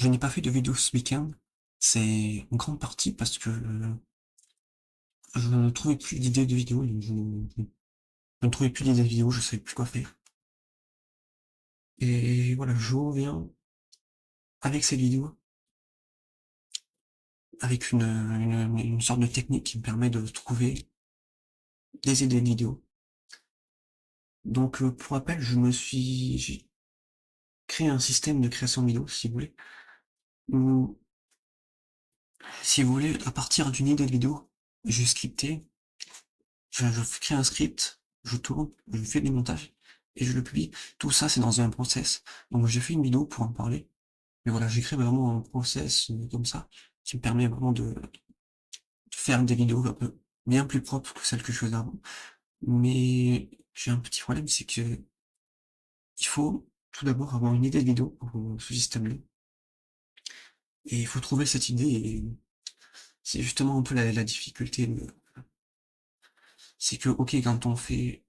Je n'ai pas fait de vidéo ce week-end. C'est en grande partie parce que je ne trouvais plus d'idées de vidéos. Je ne trouvais plus d'idées de vidéos, je savais plus quoi faire. Et voilà, je reviens avec cette vidéo, avec une sorte de technique qui me permet de trouver des idées de vidéos. Donc, pour rappel, j'ai créé un système de création de vidéos, si vous voulez, où, si vous voulez, à partir d'une idée de vidéo, je scriptais, je crée un script, je tourne, je fais des montages et je le publie. Tout ça, c'est dans un process. Donc, j'ai fait une vidéo pour en parler. Mais voilà, j'ai créé vraiment un process comme ça qui me permet vraiment de faire des vidéos un peu bien plus propres que celles que je faisais avant. Mais j'ai un petit problème, c'est que il faut tout d'abord avoir une idée de vidéo pour ce système-là. Et il faut trouver cette idée et c'est justement un peu la difficulté. C'est que, ok, quand on fait,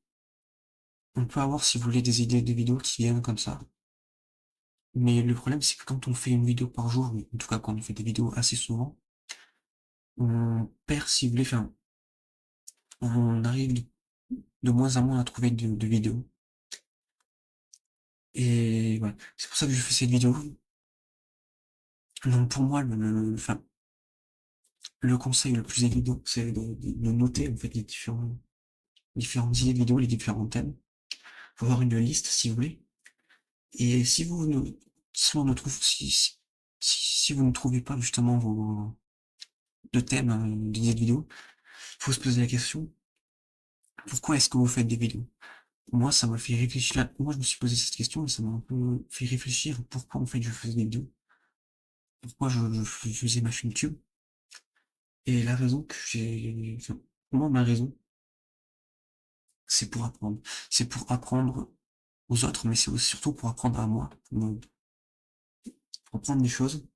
on peut avoir, si vous voulez, des idées de vidéos qui viennent comme ça. Mais le problème, c'est que quand on fait une vidéo par jour, ou en tout cas quand on fait des vidéos assez souvent, on perd, si vous voulez, enfin, on arrive de moins en moins à trouver de vidéos. Et voilà. C'est pour ça que je fais cette vidéo. Donc pour moi, enfin, le conseil le plus évident, c'est de noter en fait les différentes idées de vidéos, les différents thèmes. Faut avoir une liste si vous voulez. Et si on ne trouve, si vous ne trouvez pas justement vos de thèmes d'idées de vidéos, faut se poser la question, pourquoi est-ce que vous faites des vidéos? Moi, ça m'a fait réfléchir. Moi, je me suis posé cette question et ça m'a un peu fait réfléchir pourquoi en fait je faisais des vidéos, pourquoi je faisais ma chaîne YouTube. Et la raison que enfin, moi, ma raison, c'est pour apprendre. C'est pour apprendre aux autres, mais c'est aussi surtout pour apprendre à moi, pour apprendre des choses.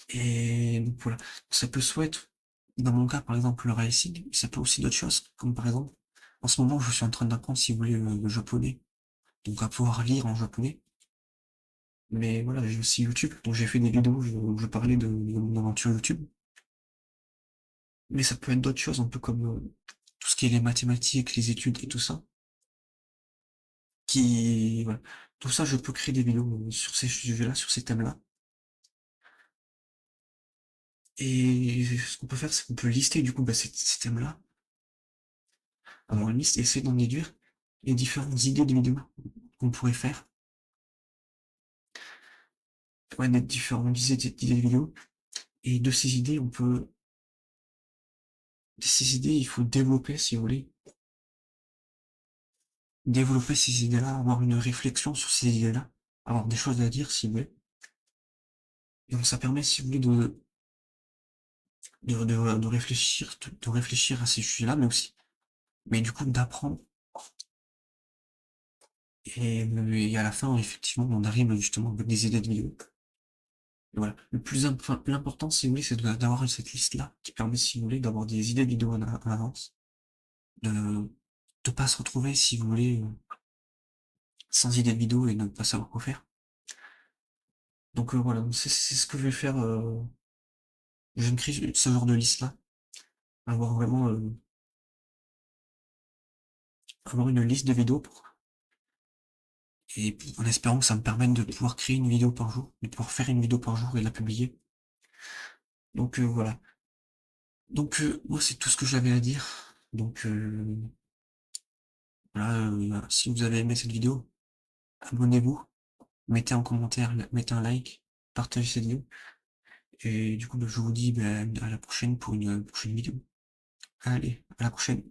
Et donc voilà, ça peut soit être, dans mon cas, par exemple, le racing, mais ça peut aussi d'autres choses, comme par exemple, en ce moment, je suis en train d'apprendre, si vous voulez, le japonais, donc à pouvoir lire en japonais. Mais voilà, j'ai aussi YouTube, donc j'ai fait des vidéos où je parlais de mon aventure YouTube. Mais ça peut être d'autres choses, un peu comme tout ce qui est les mathématiques, les études et tout ça. Voilà. Tout ça, je peux créer des vidéos sur ces sujets-là, sur ces thèmes-là. Et ce qu'on peut faire, c'est qu'on peut lister du coup ces thèmes-là, avoir une liste et essayer d'en déduire les différentes idées de vidéos qu'on pourrait faire. Ouais, des différentes idées de vidéos. Et de ces idées, il faut développer, si vous voulez, développer ces idées-là, avoir une réflexion sur ces idées-là, avoir des choses à dire, si vous voulez. Et donc ça permet, si vous voulez, de réfléchir à ces sujets-là, mais du coup d'apprendre. Et à la fin, effectivement, on arrive justement avec des idées de vidéos. Et voilà. Enfin, l'important, si vous voulez, c'est d'avoir cette liste-là qui permet, si vous voulez, d'avoir des idées de vidéos en avance, de ne pas se retrouver, si vous voulez, sans idée de vidéo et ne pas savoir quoi faire. Donc voilà, c'est ce que je vais faire. Je vais me créer ce genre de liste-là, avoir vraiment avoir une liste de vidéos et en espérant que ça me permette de pouvoir créer une vidéo par jour, de pouvoir faire une vidéo par jour et la publier. Donc voilà. Donc moi c'est tout ce que j'avais à dire. Donc voilà, si vous avez aimé cette vidéo, abonnez-vous, mettez un commentaire, mettez un like, partagez cette vidéo. Et du coup, je vous dis à la prochaine pour une prochaine vidéo. Allez, à la prochaine.